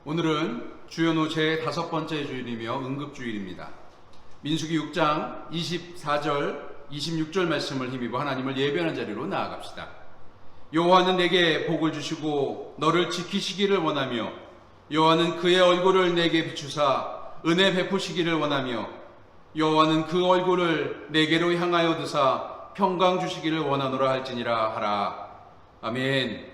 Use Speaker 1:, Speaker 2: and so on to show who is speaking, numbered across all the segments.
Speaker 1: 오늘은 주연호 제5번째 주일이며 응급주일입니다. 민수기 6장 24절 26절 말씀을 힘입어 하나님을 예배하는 자리로 나아갑시다. 여호와는 내게 복을 주시고 너를 지키시기를 원하며 여호와는 그의 얼굴을 내게 비추사 은혜 베푸시기를 원하며 여호와는 그 얼굴을 내게로 향하여 드사 평강 주시기를 원하노라 할지니라 하라. 아멘.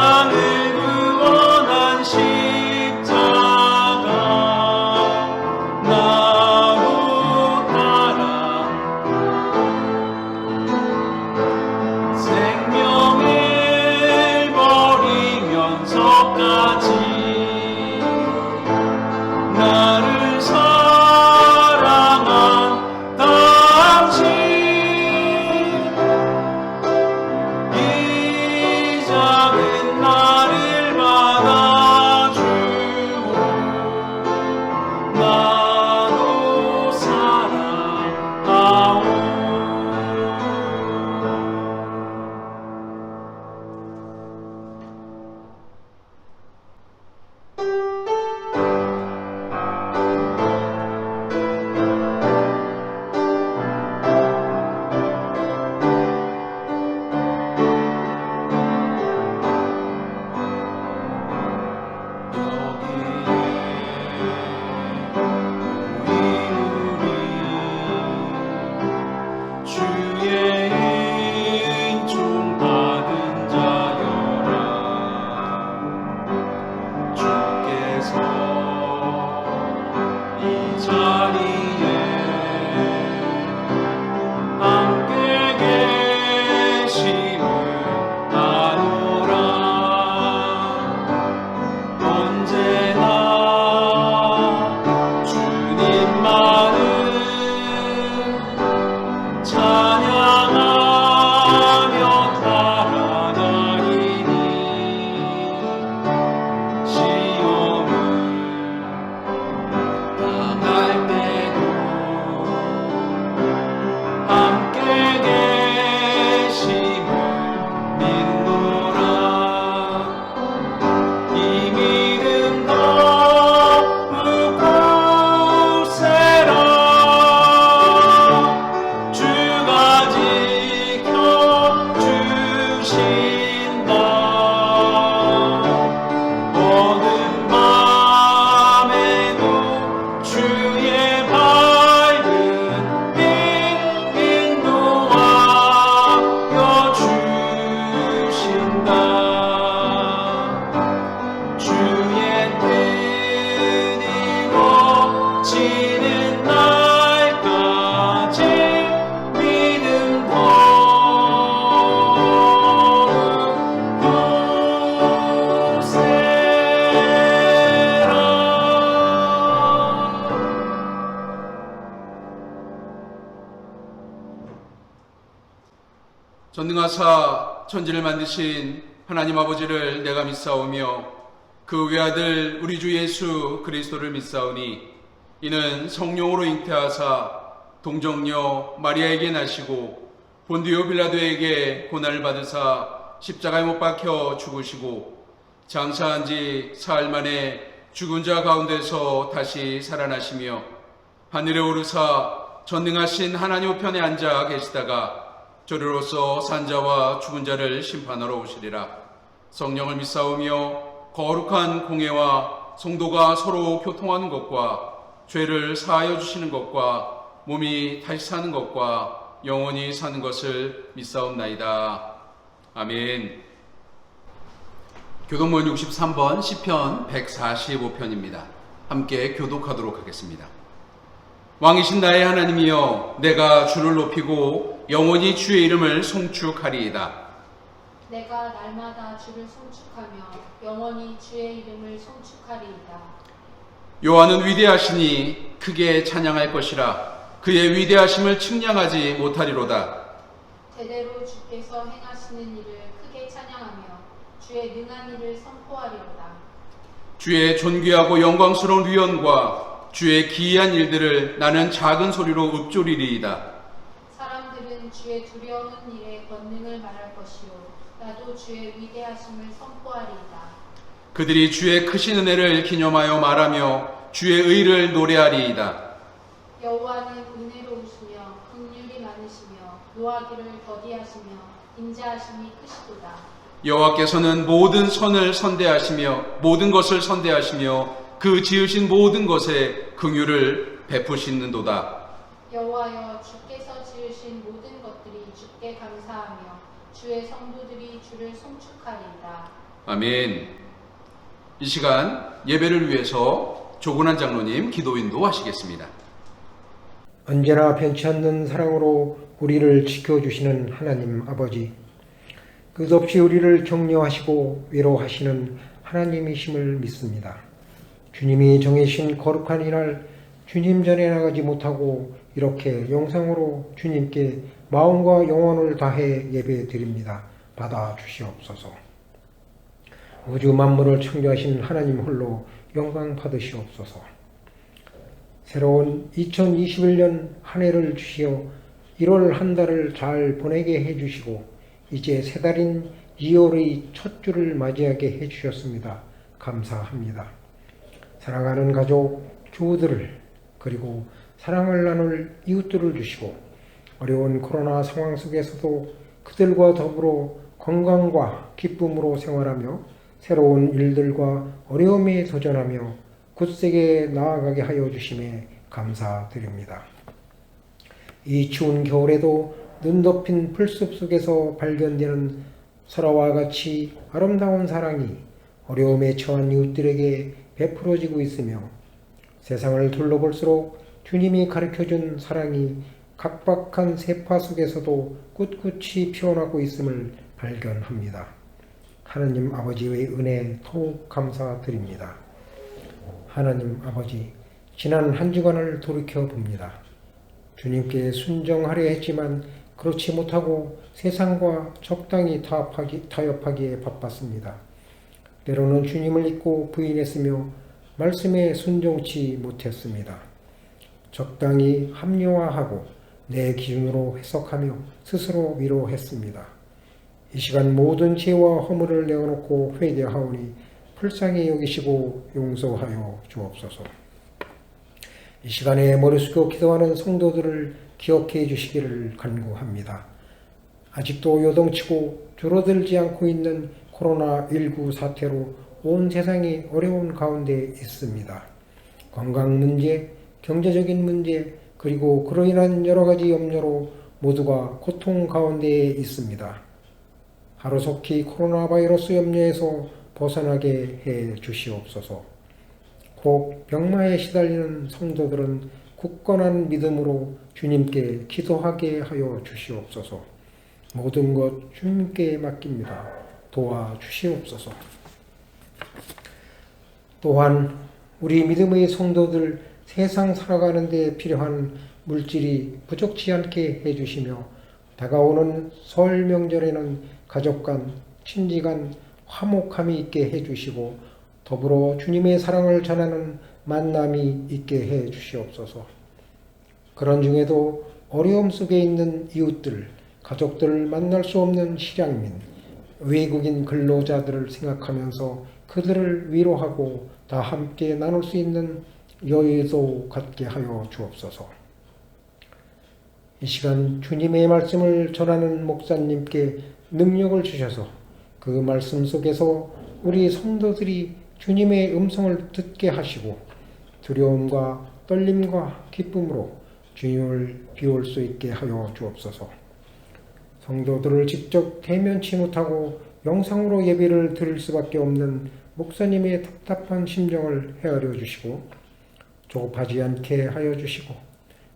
Speaker 2: 땅을 구원한 십자가 나로 따라 생명을 버리면서까지 나를 사랑한 당신, 이 작은 나를 받아주고 나도 사랑하오. 주의 은총 받은 자여라. 주께서 이 자리에 함께 계심을 아노라. 언제나 주님만을 찬양하며 따라다니니 시험을 당할 때도 함께 계심을 믿노라. 이 믿음 더욱 굳세라. 주가 지켜주신다. 어두운 밤에도 주의 밝은 빛 인도하여 주신다. 주의 뜻 이루어지는 날까지 믿음 더욱 굳세라.
Speaker 1: 전능하사 천지를 만드신 하나님 아버지를 내가 믿사오며 그 외아들 우리 주 예수 그리스도를 믿사오니 이는 성령으로 잉태하사 동정녀 마리아에게 나시고 본디오 빌라도에게 고난을 받으사 십자가에 못 박혀 죽으시고 장사한 지 사흘 만에 죽은 자 가운데서 다시 살아나시며 하늘에 오르사 전능하신 하나님 우편에 앉아 계시다가 저리로서 산자와 죽은 자를 심판하러 오시리라. 성령을 믿사오며 거룩한 공회와 성도가 서로 교통하는 것과 죄를 사하여 주시는 것과 몸이 다시 사는 것과 영원히 사는 것을 믿사옵나이다. 아멘. 교독문 63번 시편 145편입니다. 함께 교독하도록 하겠습니다. 왕이신 나의 하나님이여, 내가 주를 높이고 영원히 주의 이름을 송축하리이다.
Speaker 3: 내가 날마다 주를 송축하며 영원히 주의 이름을 송축하리이다.
Speaker 1: 여호와는 위대하시니 크게 찬양할 것이라. 그의 위대하심을 측량하지 못하리로다.
Speaker 3: 대대로 주께서 행하시는 일을 크게 찬양하며 주의 능한 일을 선포하리로다.
Speaker 1: 주의 존귀하고 영광스러운 위엄과 주의 기이한 일들을 나는 작은 소리로 읊조리리이다.
Speaker 3: 사람들은 주의 두려운 일의 권능을 말할 것이요 나도 주의 위대하심을 선포하리이다.
Speaker 1: 그들이 주의 크신 은혜를 기념하여 말하며 주의 의를 노래하리이다.
Speaker 3: 여호와는 은혜로우시며 긍휼이 많으시며 노하기를 더디하시며 인자하심이 크시도다.
Speaker 1: 여호와께서는 모든 선을 선대하시며 모든 것을 선대하시며 그 지으신 모든 것에 긍휼을 베푸시는도다.
Speaker 3: 여호와여, 주께서 지으신 모든 것들이 주께 감사하며 주의 성도들이 주를 송축하리이다.
Speaker 1: 아멘. 이 시간 예배를 위해서 조근한 장로님 기도 인도하시겠습니다.
Speaker 4: 언제나 변치 않는 사랑으로 우리를 지켜주시는 하나님 아버지, 끝없이 우리를 격려하시고 위로하시는 하나님이심을 믿습니다. 주님이 정해신 거룩한 이날, 주님 전에 나가지 못하고 이렇게 영상으로 주님께 마음과 영혼을 다해 예배 드립니다. 받아 주시옵소서. 우주 만물을 창조하신 하나님 홀로 영광 받으시옵소서. 새로운 2021년 한 해를 주시어 1월 한 달을 잘 보내게 해주시고 이제 세 달인 2월의 첫 주를 맞이하게 해주셨습니다. 감사합니다. 사랑하는 가족, 주부들을 그리고 사랑을 나눌 이웃들을 주시고 어려운 코로나 상황 속에서도 그들과 더불어 건강과 기쁨으로 생활하며 새로운 일들과 어려움에 도전하며 굳세게 나아가게 하여 주심에 감사드립니다. 이 추운 겨울에도 눈 덮인 풀숲 속에서 발견되는 설화와 같이 아름다운 사랑이 어려움에 처한 이웃들에게 베풀어지고 있으며 세상을 둘러볼수록 주님이 가르쳐준 사랑이 각박한 세파 속에서도 꿋꿋이 피어나고 있음을 발견합니다. 하나님 아버지의 은혜 더욱 감사드립니다. 하나님 아버지, 지난 한 주간을 돌이켜 봅니다. 주님께 순종하려 했지만 그렇지 못하고 세상과 적당히 타협하기에 바빴습니다. 때로는 주님을 잊고 부인했으며 말씀에 순종치 못했습니다. 적당히 합리화하고 내 기준으로 해석하며 스스로 위로했습니다. 이 시간 모든 죄와 허물을 내어놓고 회개하오니 불쌍히 여기시고 용서하여 주옵소서. 이 시간에 머리 숙여 기도하는 성도들을 기억해 주시기를 간구합니다. 아직도 요동치고 줄어들지 않고 있는 코로나19 사태로 온 세상이 어려운 가운데 있습니다. 건강 문제, 경제적인 문제, 그리고 그로 인한 여러 가지 염려로 모두가 고통 가운데에 있습니다. 하루속히 코로나 바이러스 염려에서 벗어나게 해 주시옵소서. 혹 병마에 시달리는 성도들은 굳건한 믿음으로 주님께 기도하게 하여 주시옵소서. 모든 것 주님께 맡깁니다. 도와주시옵소서. 또한 우리 믿음의 성도들 세상 살아가는 데 필요한 물질이 부족치 않게 해주시며 다가오는 설 명절에는 가족 간, 친지 간 화목함이 있게 해주시고 더불어 주님의 사랑을 전하는 만남이 있게 해 주시옵소서. 그런 중에도 어려움 속에 있는 이웃들, 가족들을 만날 수 없는 실향민, 외국인 근로자들을 생각하면서 그들을 위로하고 다 함께 나눌 수 있는 여유도 갖게 하여 주옵소서. 이 시간 주님의 말씀을 전하는 목사님께 능력을 주셔서 그 말씀 속에서 우리 성도들이 주님의 음성을 듣게 하시고 두려움과 떨림과 기쁨으로 주님을 비울 수 있게 하여 주옵소서. 성도들을 직접 대면치 못하고 영상으로 예배를 드릴 수밖에 없는 목사님의 답답한 심정을 헤아려 주시고 조급하지 않게 하여 주시고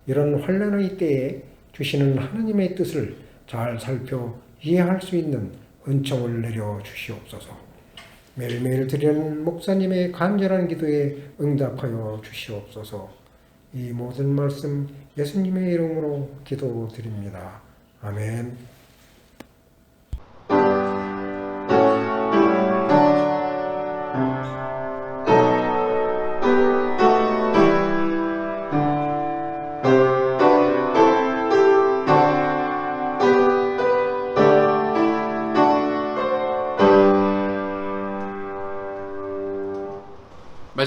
Speaker 4: 이런 환난의 때에 주시는 하나님의 뜻을 잘 살펴 이해할 수 있는 은총을 내려 주시옵소서. 매일매일 드리는 목사님의 간절한 기도에 응답하여 주시옵소서. 이 모든 말씀 예수님의 이름으로 기도드립니다. 아멘.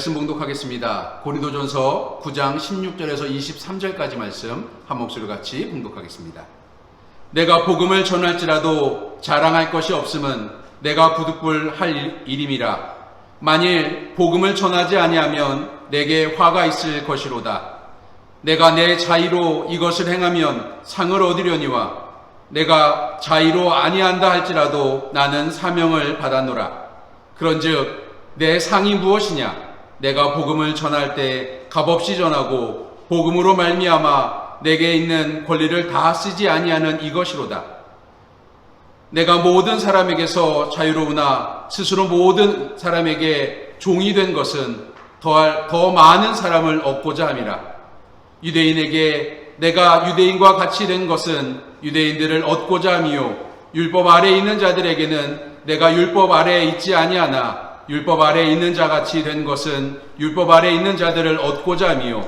Speaker 1: 말씀 봉독하겠습니다. 고린도전서 9장 16절에서 23절까지 말씀 한 목소리로 같이 봉독하겠습니다. 내가 복음을 전할지라도 자랑할 것이 없음은 내가 부득불할 일임이라. 만일 복음을 전하지 아니하면 내게 화가 있을 것이로다. 내가 내 자의로 이것을 행하면 상을 얻으려니와 내가 자의로 아니한다 할지라도 나는 사명을 받았노라. 그런즉 내 상이 무엇이냐? 내가 복음을 전할 때 값없이 전하고 복음으로 말미암아 내게 있는 권리를 다 쓰지 아니하는 이것이로다. 내가 모든 사람에게서 자유로우나 스스로 모든 사람에게 종이 된 것은 더 많은 사람을 얻고자 함이라. 유대인에게 내가 유대인과 같이 된 것은 유대인들을 얻고자 함이요 율법 아래에 있는 자들에게는 내가 율법 아래에 있지 아니하나 율법 아래에 있는 자같이 된 것은 율법 아래에 있는 자들을 얻고자 함이요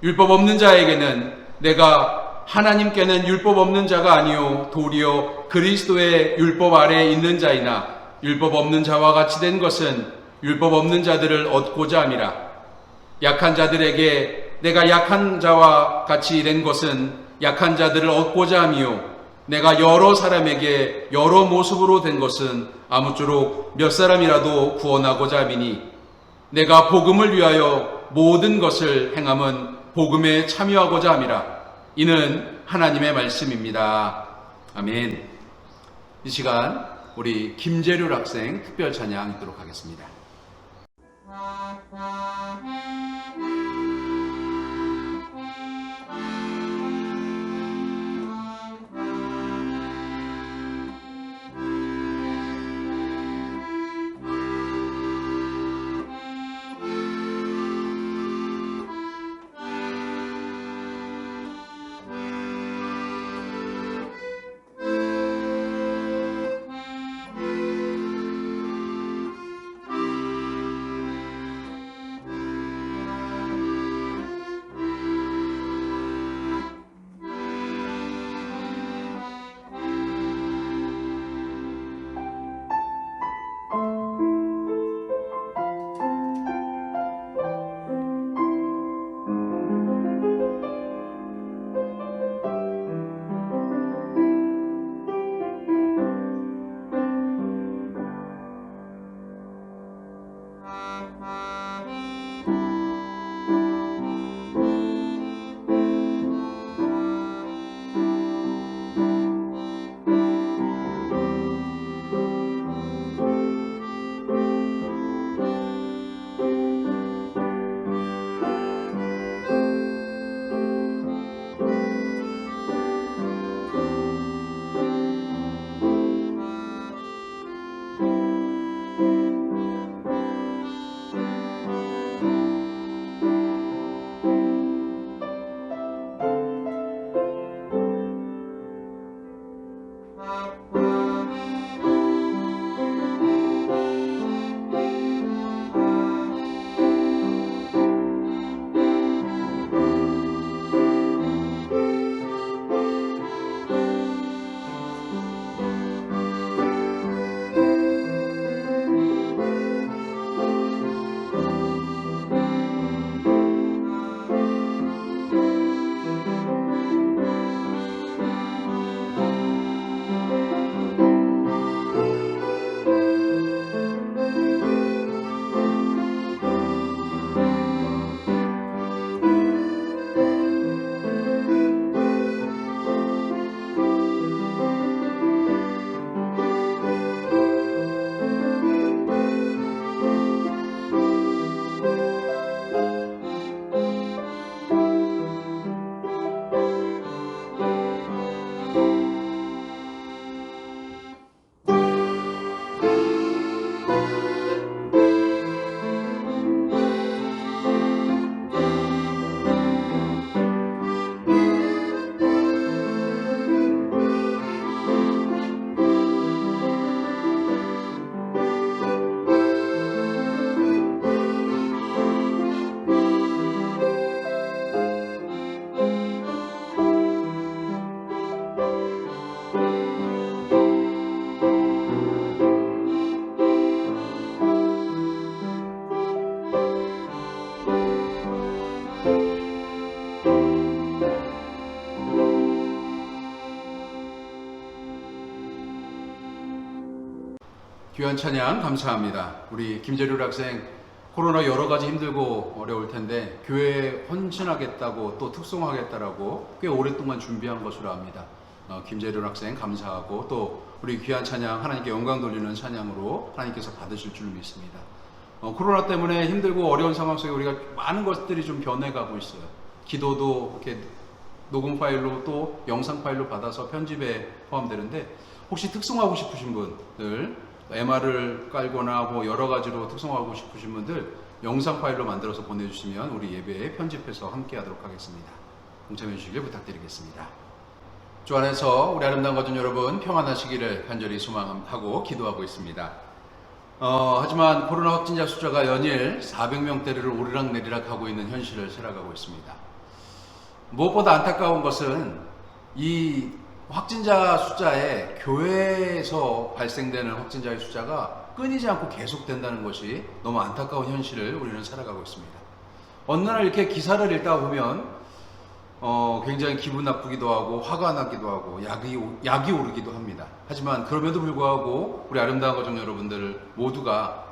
Speaker 1: 율법 없는 자에게는 내가 하나님께는 율법 없는 자가 아니요 도리어 그리스도의 율법 아래에 있는 자이나 율법 없는 자와 같이 된 것은 율법 없는 자들을 얻고자 함이라. 약한 자들에게 내가 약한 자와 같이 된 것은 약한 자들을 얻고자 함이요 내가 여러 사람에게 여러 모습으로 된 것은 아무쪼록 몇 사람이라도 구원하고자 함이니 내가 복음을 위하여 모든 것을 행함은 복음에 참여하고자 함이라. 이는 하나님의 말씀입니다. 아멘. 이 시간 우리 김재률 학생 특별 찬양 읽도록 하겠습니다. 귀한 찬양 감사합니다. 우리 김재률 학생 코로나 여러 가지 힘들고 어려울 텐데 교회에 헌신하겠다고 또 특송하겠다라고 꽤 오랫동안 준비한 것으로 압니다. 김재률 학생 감사하고 또 우리 귀한 찬양, 하나님께 영광 돌리는 찬양으로 하나님께서 받으실 줄 믿습니다. 코로나 때문에 힘들고 어려운 상황 속에 우리가 많은 것들이 좀 변해가고 있어요. 기도도 이렇게 녹음 파일로 또 영상 파일로 받아서 편집에 포함되는데, 혹시 특송하고 싶으신 분들, MR을 깔거나 뭐 여러 가지로 특송하고 싶으신 분들 영상 파일로 만들어서 보내주시면 우리 예배에 편집해서 함께 하도록 하겠습니다. 동참해 주시길 부탁드리겠습니다. 주 안에서 우리 아름다운 가족 여러분 평안하시기를 간절히 소망하고 기도하고 있습니다. 하지만 코로나 확진자 숫자가 연일 400명대를 오르락내리락 하고 있는 현실을 살아가고 있습니다. 무엇보다 안타까운 것은 이 확진자 숫자에 교회에서 발생되는 확진자의 숫자가 끊이지 않고 계속된다는 것이 너무 안타까운 현실을 우리는 살아가고 있습니다. 어느 날 이렇게 기사를 읽다 보면 굉장히 기분 나쁘기도 하고 화가 나기도 하고 약이 오르기도 합니다. 하지만 그럼에도 불구하고 우리 아름다운 가족 여러분들 모두가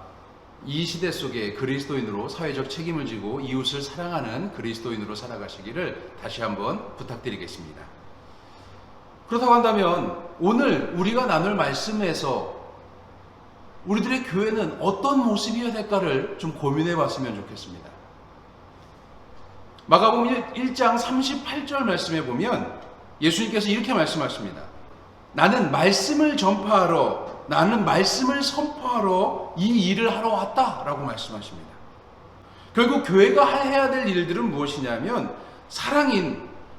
Speaker 1: 이 시대 속에 그리스도인으로 사회적 책임을 지고 이웃을 사랑하는 그리스도인으로 살아가시기를 다시 한번 부탁드리겠습니다. 그렇다고 한다면 오늘 우리가 나눌 말씀에서 우리들의 교회는 어떤 모습이어야 될까를 좀 고민해 봤으면 좋겠습니다. 마가복음 1장 38절 말씀에 보면 예수님께서 이렇게 말씀하십니다. 나는 말씀을 전파하러, 나는 말씀을 선포하러 이 일을 하러 왔다 라고 말씀하십니다. 결국 교회가 해야 될 일들은 무엇이냐면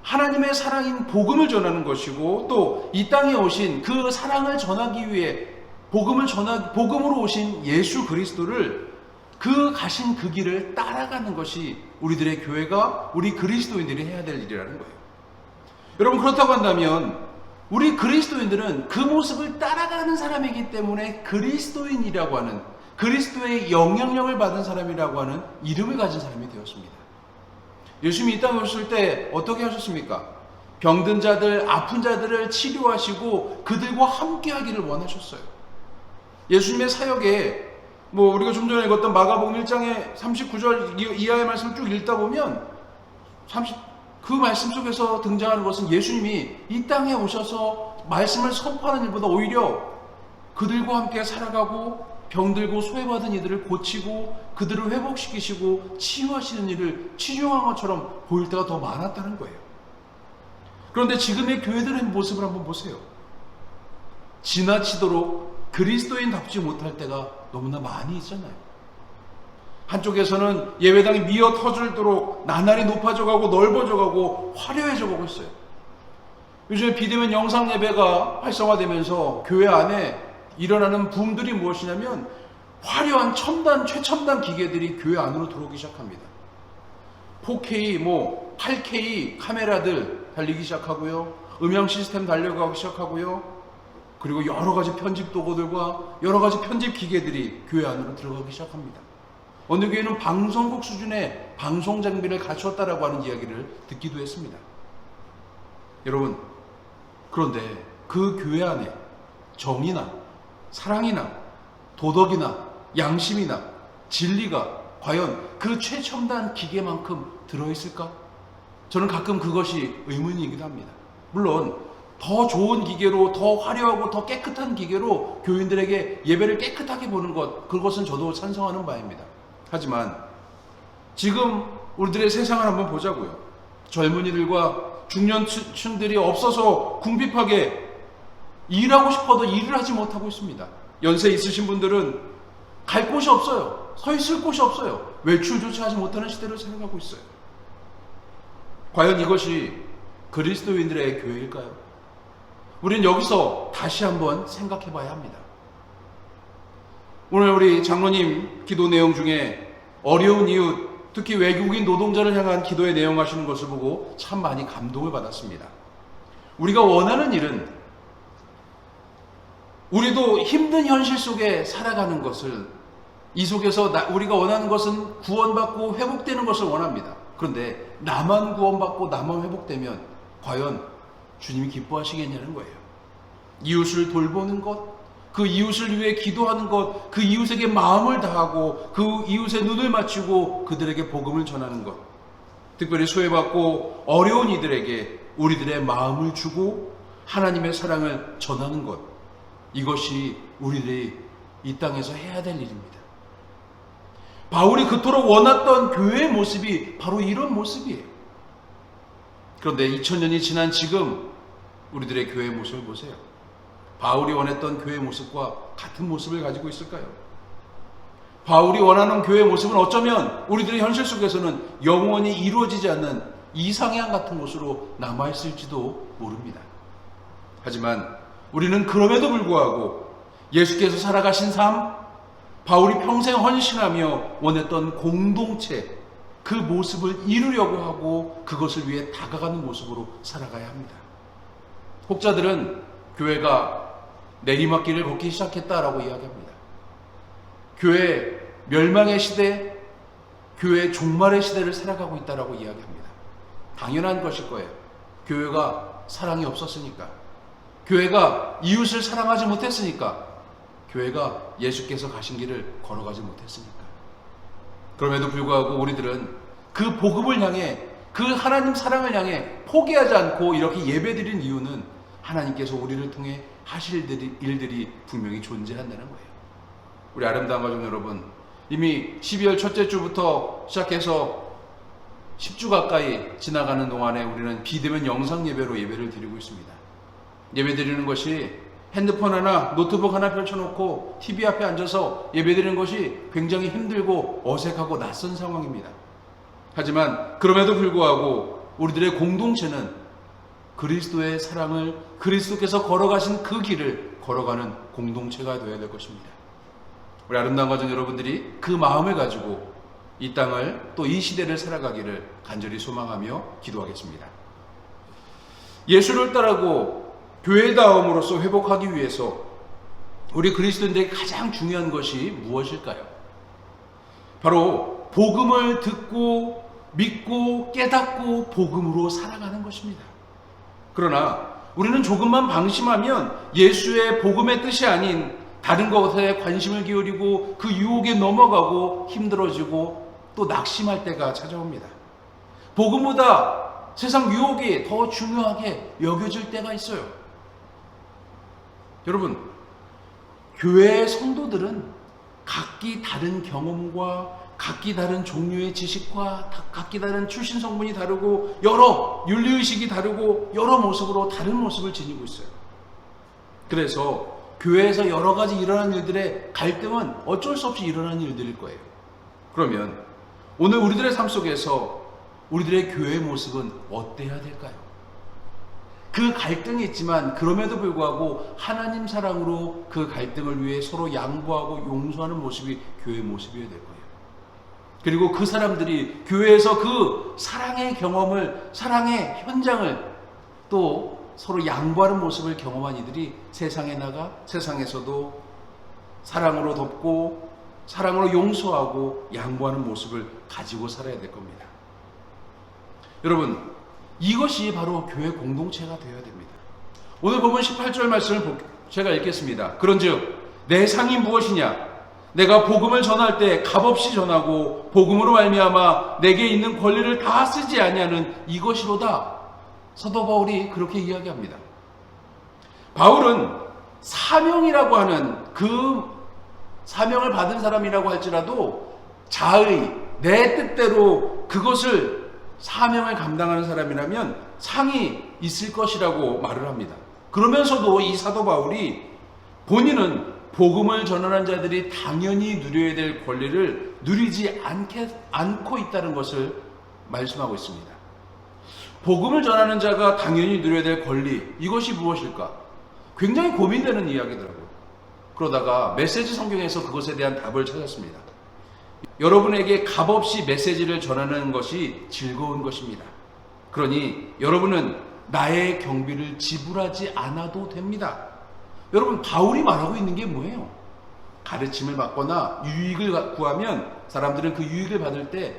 Speaker 1: 하나님의 사랑인 복음을 전하는 것이고, 또 이 땅에 오신 그 사랑을 전하기 위해 복음으로 오신 예수 그리스도를 그 가신 그 길을 따라가는 것이 우리들의 교회가, 우리 그리스도인들이 해야 될 일이라는 거예요. 여러분, 그렇다고 한다면 우리 그리스도인들은 그 모습을 따라가는 사람이기 때문에 그리스도인이라고 하는, 그리스도의 영향력을 받은 사람이라고 하는 이름을 가진 사람이 되었습니다. 예수님이 이 땅에 오실 때 어떻게 하셨습니까? 병든 자들, 아픈 자들을 치료하시고 그들과 함께 하기를 원하셨어요. 예수님의 사역에 우리가 좀 전에 읽었던 마가복음 1장의 39절 이하의 말씀을 쭉 읽다 보면 그 말씀 속에서 등장하는 것은 예수님이 이 땅에 오셔서 말씀을 선포하는 일보다 오히려 그들과 함께 살아가고 병들고 소외받은 이들을 고치고 그들을 회복시키시고 치유하시는 일을 치중한 것처럼 보일 때가 더 많았다는 거예요. 그런데 지금의 교회들의 모습을 한번 보세요. 지나치도록 그리스도인답지 못할 때가 너무나 많이 있잖아요. 한쪽에서는 예배당이 미어 터질도록 나날이 높아져가고 넓어져가고 화려해져가고 있어요. 요즘에 비대면 영상 예배가 활성화되면서 교회 안에 일어나는 붐들이 무엇이냐면 화려한 최첨단 기계들이 교회 안으로 들어오기 시작합니다. 4K, 8K 카메라들 달리기 시작하고요. 음향 시스템 달려가기 시작하고요. 그리고 여러 가지 편집 도구들과 여러 가지 편집 기계들이 교회 안으로 들어가기 시작합니다. 어느 교회는 방송국 수준의 방송 장비를 갖추었다라고 하는 이야기를 듣기도 했습니다. 여러분, 그런데 그 교회 안에 정의나 사랑이나 도덕이나 양심이나 진리가 과연 그 최첨단 기계만큼 들어있을까? 저는 가끔 그것이 의문이기도 합니다. 물론 더 좋은 기계로, 더 화려하고 더 깨끗한 기계로 교인들에게 예배를 깨끗하게 보는 것, 그것은 저도 찬성하는 바입니다. 하지만 지금 우리들의 세상을 한번 보자고요. 젊은이들과 중년층들이 없어서 궁핍하게 일하고 싶어도 일을 하지 못하고 있습니다. 연세 있으신 분들은 갈 곳이 없어요. 서 있을 곳이 없어요. 외출조차 하지 못하는 시대를 살아가고 있어요. 과연 이것이 그리스도인들의 교회일까요? 우리는 여기서 다시 한번 생각해 봐야 합니다. 오늘 우리 장로님 기도 내용 중에 어려운 이웃, 특히 외국인 노동자를 향한 기도의 내용 하시는 것을 보고 참 많이 감동을 받았습니다. 우리가 원하는 일은, 우리도 힘든 현실 속에 살아가는 것을, 이 속에서 우리가 원하는 것은 구원받고 회복되는 것을 원합니다. 그런데 나만 구원받고 나만 회복되면 과연 주님이 기뻐하시겠냐는 거예요. 이웃을 돌보는 것, 그 이웃을 위해 기도하는 것, 그 이웃에게 마음을 다하고 그 이웃의 눈을 맞추고 그들에게 복음을 전하는 것, 특별히 소외받고 어려운 이들에게 우리들의 마음을 주고 하나님의 사랑을 전하는 것, 이것이 우리들이 이 땅에서 해야 될 일입니다. 바울이 그토록 원했던 교회의 모습이 바로 이런 모습이에요. 그런데 2000년이 지난 지금 우리들의 교회의 모습을 보세요. 바울이 원했던 교회의 모습과 같은 모습을 가지고 있을까요? 바울이 원하는 교회의 모습은 어쩌면 우리들의 현실 속에서는 영원히 이루어지지 않는 이상향 같은 것으로 남아있을지도 모릅니다. 하지만 우리는 그럼에도 불구하고 예수께서 살아가신 삶, 바울이 평생 헌신하며 원했던 공동체, 그 모습을 이루려고 하고 그것을 위해 다가가는 모습으로 살아가야 합니다. 혹자들은 교회가 내리막길을 걷기 시작했다라고 이야기합니다. 교회 멸망의 시대, 교회 종말의 시대를 살아가고 있다라고 이야기합니다. 당연한 것일 거예요. 교회가 사랑이 없었으니까, 교회가 이웃을 사랑하지 못했으니까, 교회가 예수께서 가신 길을 걸어가지 못했으니까. 그럼에도 불구하고 우리들은 그 복음을 향해, 그 하나님 사랑을 향해 포기하지 않고 이렇게 예배드린 이유는 하나님께서 우리를 통해 하실 일들이 분명히 존재한다는 거예요. 우리 아름다운 가족 여러분, 이미 12월 첫째 주부터 시작해서 10주 가까이 지나가는 동안에 우리는 비대면 영상 예배로 예배를 드리고 있습니다. 예배 드리는 것이 핸드폰 하나, 노트북 하나 펼쳐놓고 TV 앞에 앉아서 예배 드리는 것이 굉장히 힘들고 어색하고 낯선 상황입니다. 하지만 그럼에도 불구하고 우리들의 공동체는 그리스도의 사랑을, 그리스도께서 걸어가신 그 길을 걸어가는 공동체가 되어야 될 것입니다. 우리 아름다운 가정 여러분들이 그 마음을 가지고 이 땅을, 또 이 시대를 살아가기를 간절히 소망하며 기도하겠습니다. 예수를 따르고 교회다움으로써 회복하기 위해서 우리 그리스도인들에게 가장 중요한 것이 무엇일까요? 바로 복음을 듣고 믿고 깨닫고 복음으로 살아가는 것입니다. 그러나 우리는 조금만 방심하면 예수의 복음의 뜻이 아닌 다른 것에 관심을 기울이고 그 유혹에 넘어가고 힘들어지고 또 낙심할 때가 찾아옵니다. 복음보다 세상 유혹이 더 중요하게 여겨질 때가 있어요. 여러분, 교회의 성도들은 각기 다른 경험과 각기 다른 종류의 지식과 각기 다른 출신 성분이 다르고 여러 윤리의식이 다르고 여러 모습으로 다른 모습을 지니고 있어요. 그래서 교회에서 여러 가지 일어나는 일들의 갈등은 어쩔 수 없이 일어나는 일들일 거예요. 그러면 오늘 우리들의 삶 속에서 우리들의 교회의 모습은 어때야 될까요? 그 갈등이 있지만 그럼에도 불구하고 하나님 사랑으로 그 갈등을 위해 서로 양보하고 용서하는 모습이 교회의 모습이어야 될 거예요. 그리고 그 사람들이 교회에서 그 사랑의 경험을, 사랑의 현장을 또 서로 양보하는 모습을 경험한 이들이 세상에 나가 세상에서도 사랑으로 돕고 사랑으로 용서하고 양보하는 모습을 가지고 살아야 될 겁니다. 여러분, 이것이 바로 교회 공동체가 되어야 됩니다. 오늘 보면 18절 말씀을 제가 읽겠습니다. 그런즉 내 상이 무엇이냐? 내가 복음을 전할 때 값없이 전하고 복음으로 말미암아 내게 있는 권리를 다 쓰지 아니하는 이것이로다. 사도 바울이 그렇게 이야기합니다. 바울은 사명이라고 하는 그 사명을 받은 사람이라고 할지라도 자의, 내 뜻대로 그것을 사명을 감당하는 사람이라면 상이 있을 것이라고 말을 합니다. 그러면서도 이 사도 바울이 본인은 복음을 전하는 자들이 당연히 누려야 될 권리를 누리지 않고 있다는 것을 말씀하고 있습니다. 복음을 전하는 자가 당연히 누려야 될 권리, 이것이 무엇일까? 굉장히 고민되는 이야기더라고요. 그러다가 메시지 성경에서 그것에 대한 답을 찾았습니다. 여러분에게 값없이 메시지를 전하는 것이 즐거운 것입니다. 그러니 여러분은 나의 경비를 지불하지 않아도 됩니다. 여러분, 바울이 말하고 있는 게 뭐예요? 가르침을 받거나 유익을 구하면 사람들은 그 유익을 받을 때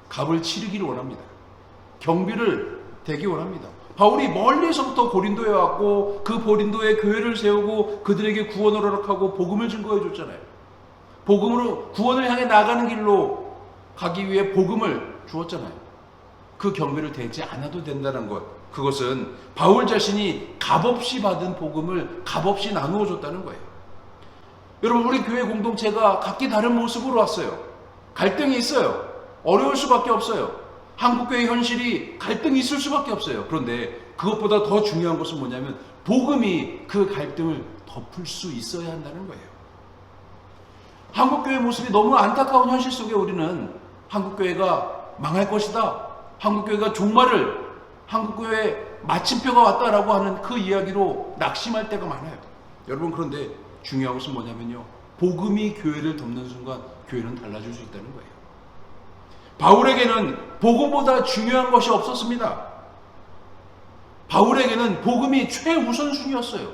Speaker 1: 값을 치르기를 원합니다. 경비를 대기 원합니다. 바울이 멀리서부터 고린도에 왔고 그 고린도에 교회를 세우고 그들에게 구원을 허락하고 복음을 증거해 줬잖아요. 복음으로 구원을 향해 나가는 길로 가기 위해 복음을 주었잖아요. 그 경비를 대지 않아도 된다는 것, 그것은 바울 자신이 값없이 받은 복음을 값없이 나누어 줬다는 거예요. 여러분, 우리 교회 공동체가 각기 다른 모습으로 왔어요. 갈등이 있어요. 어려울 수밖에 없어요. 한국교회 현실이 갈등이 있을 수밖에 없어요. 그런데 그것보다 더 중요한 것은 뭐냐면 복음이 그 갈등을 덮을 수 있어야 한다는 거예요. 한국교회 모습이 너무 안타까운 현실 속에 우리는 한국교회가 망할 것이다, 한국교회가 종말을, 한국교회 마침표가 왔다라고 하는 그 이야기로 낙심할 때가 많아요. 여러분, 그런데 중요한 것은 뭐냐면요, 복음이 교회를 덮는 순간 교회는 달라질 수 있다는 거예요. 바울에게는 복음보다 중요한 것이 없었습니다. 바울에게는 복음이 최우선순위였어요.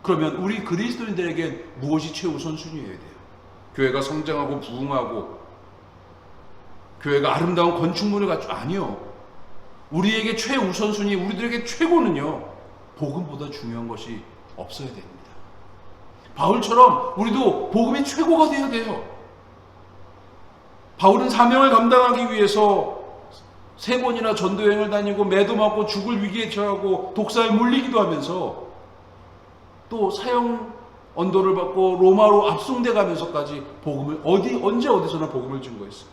Speaker 1: 그러면 우리 그리스도인들에겐 무엇이 최우선순위여야 돼요? 교회가 성장하고 부흥하고 교회가 아름다운 건축물을 갖추고, 아니요. 우리에게 최우선순위, 우리들에게 최고는요, 복음보다 중요한 것이 없어야 됩니다. 바울처럼 우리도 복음이 최고가 되어야 돼요. 바울은 사명을 감당하기 위해서 3번이나 전도여행을 다니고 매도 맞고 죽을 위기에 처하고 독사에 물리기도 하면서 또 사형 언도를 받고 로마로 압송돼 가면서까지 복음을 언제 어디서나 복음을 증거했어요.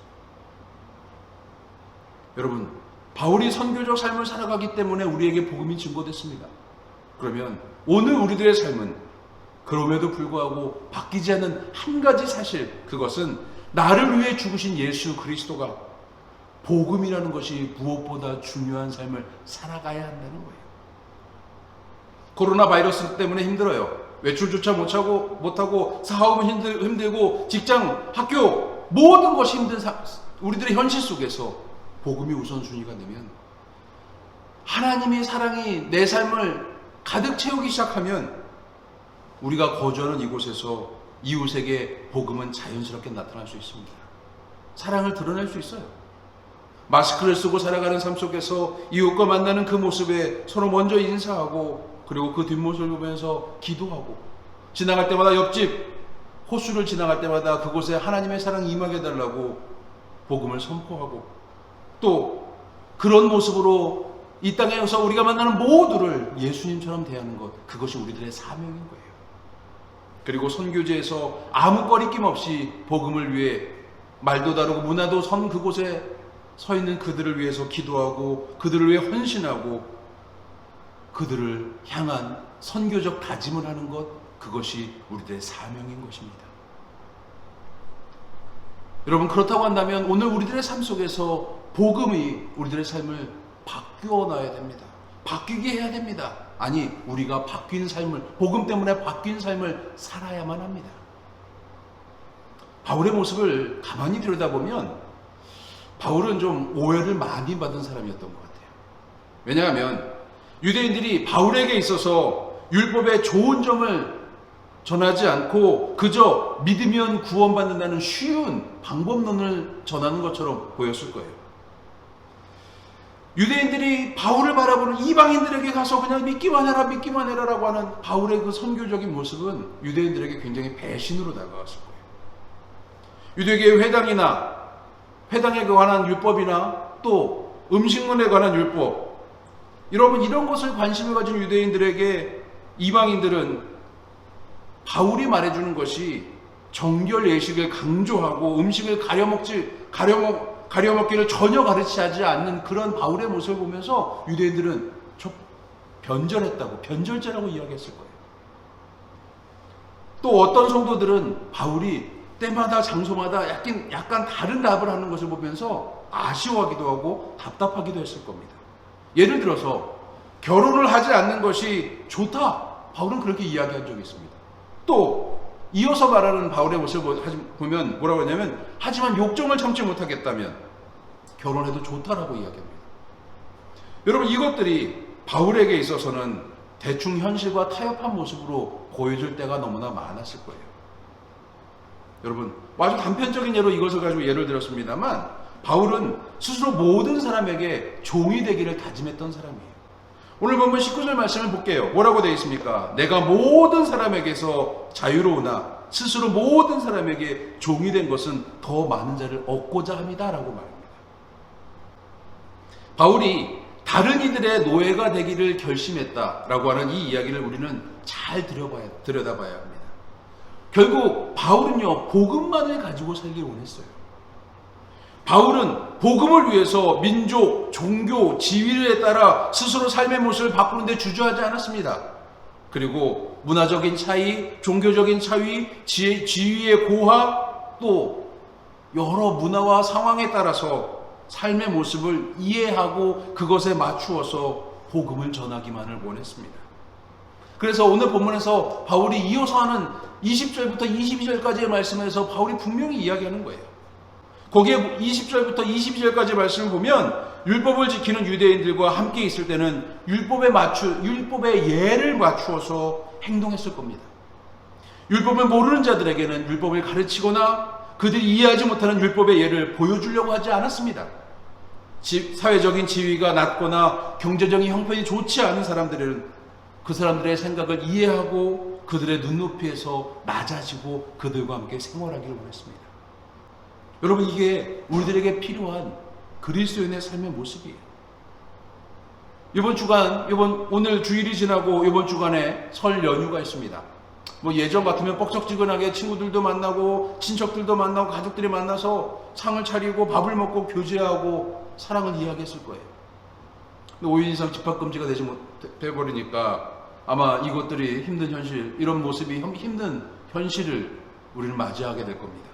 Speaker 1: 여러분, 바울이 선교적 삶을 살아가기 때문에 우리에게 복음이 증거됐습니다. 그러면 오늘 우리들의 삶은 그럼에도 불구하고 바뀌지 않는 한 가지 사실, 그것은 나를 위해 죽으신 예수 그리스도가 복음이라는 것이 무엇보다 중요한 삶을 살아가야 한다는 거예요. 코로나 바이러스 때문에 힘들어요. 외출조차 못하고 사업은 힘들고 직장, 학교 모든 것이 힘든 우리들의 현실 속에서 복음이 우선순위가 되면, 하나님의 사랑이 내 삶을 가득 채우기 시작하면 우리가 거주하는 이곳에서 이웃에게 복음은 자연스럽게 나타날 수 있습니다. 사랑을 드러낼 수 있어요. 마스크를 쓰고 살아가는 삶 속에서 이웃과 만나는 그 모습에 서로 먼저 인사하고, 그리고 그 뒷모습을 보면서 기도하고, 지나갈 때마다 옆집 호수를 지나갈 때마다 그곳에 하나님의 사랑이 임하게 해달라고 복음을 선포하고, 또 그런 모습으로 이 땅에서 우리가 만나는 모두를 예수님처럼 대하는 것, 그것이 우리들의 사명인 거예요. 그리고 선교제에서 아무 꺼리낌 없이 복음을 위해 말도 다르고 문화도 선 그곳에 서 있는 그들을 위해서 기도하고, 그들을 위해 헌신하고, 그들을 향한 선교적 다짐을 하는 것, 그것이 우리들의 사명인 것입니다. 여러분, 그렇다고 한다면 오늘 우리들의 삶 속에서 복음이 우리들의 삶을 바꾸어 놔야 됩니다. 바뀌게 해야 됩니다. 아니, 우리가 바뀐 삶을, 복음 때문에 바뀐 삶을 살아야만 합니다. 바울의 모습을 가만히 들여다보면 바울은 좀 오해를 많이 받은 사람이었던 것 같아요. 왜냐하면 유대인들이 바울에게 있어서 율법의 좋은 점을 전하지 않고 그저 믿으면 구원받는다는 쉬운 방법론을 전하는 것처럼 보였을 거예요. 유대인들이 바울을 바라보는 이방인들에게 가서 그냥 믿기만 해라 라고 하는 바울의 그 선교적인 모습은 유대인들에게 굉장히 배신으로 다가왔을 거예요. 유대교의 회당에 관한 율법이나 또 음식물에 관한 율법, 여러분, 이런 것을 관심을 가진 유대인들에게 이방인들은 바울이 말해주는 것이 정결 예식을 강조하고 음식을 가려먹기를 전혀 가르치지 않는 그런 바울의 모습을 보면서 유대인들은 저 변절했다고, 변절자라고 이야기했을 거예요. 또 어떤 성도들은 바울이 때마다 장소마다 약간 다른 답을 하는 것을 보면서 아쉬워하기도 하고 답답하기도 했을 겁니다. 예를 들어서 결혼을 하지 않는 것이 좋다, 바울은 그렇게 이야기한 적이 있습니다. 또 이어서 말하는 바울의 모습을 보면 뭐라고 하냐면, 하지만 욕정을 참지 못하겠다면 결혼해도 좋다라고 이야기합니다. 여러분, 이것들이 바울에게 있어서는 대충 현실과 타협한 모습으로 보여질 때가 너무나 많았을 거예요. 여러분, 아주 단편적인 예로 이것을 가지고 예를 들었습니다만, 바울은 스스로 모든 사람에게 종이 되기를 다짐했던 사람이에요. 오늘 본문 19절 말씀을 볼게요. 뭐라고 되어 있습니까? 내가 모든 사람에게서 자유로우나 스스로 모든 사람에게 종이 된 것은 더 많은 자를 얻고자 합니다 라고 말합니다. 바울이 다른 이들의 노예가 되기를 결심했다라고 하는 이 이야기를 우리는 잘 들여다봐야 합니다. 결국 바울은요, 복음만을 가지고 살길 원했어요. 바울은 복음을 위해서 민족, 종교, 지위에 따라 스스로 삶의 모습을 바꾸는데 주저하지 않았습니다. 그리고 문화적인 차이, 종교적인 차이, 지위의 고하, 또 여러 문화와 상황에 따라서 삶의 모습을 이해하고 그것에 맞추어서 복음을 전하기만을 원했습니다. 그래서 오늘 본문에서 바울이 이어서 하는 20절부터 22절까지의 말씀에서 바울이 분명히 이야기하는 거예요. 거기에 20절부터 22절까지 말씀을 보면 율법을 지키는 유대인들과 함께 있을 때는 율법의 예를 맞추어서 행동했을 겁니다. 율법을 모르는 자들에게는 율법을 가르치거나 그들이 이해하지 못하는 율법의 예를 보여주려고 하지 않았습니다. 사회적인 지위가 낮거나 경제적인 형편이 좋지 않은 사람들은 그 사람들의 생각을 이해하고 그들의 눈높이에서 낮아지고 그들과 함께 생활하기를 원했습니다. 여러분, 이게 우리들에게 필요한 그리스도인의 삶의 모습이에요. 오늘 주일이 지나고 이번 주간에 설 연휴가 있습니다. 예전 같으면 뻑적지근하게 친구들도 만나고 친척들도 만나고 가족들이 만나서 상을 차리고 밥을 먹고 교제하고 사랑을 이야기했을 거예요. 근데 5일 이상 집합금지가 돼버리니까 아마 이것들이 힘든 현실, 이런 모습이 힘든 현실을 우리는 맞이하게 될 겁니다.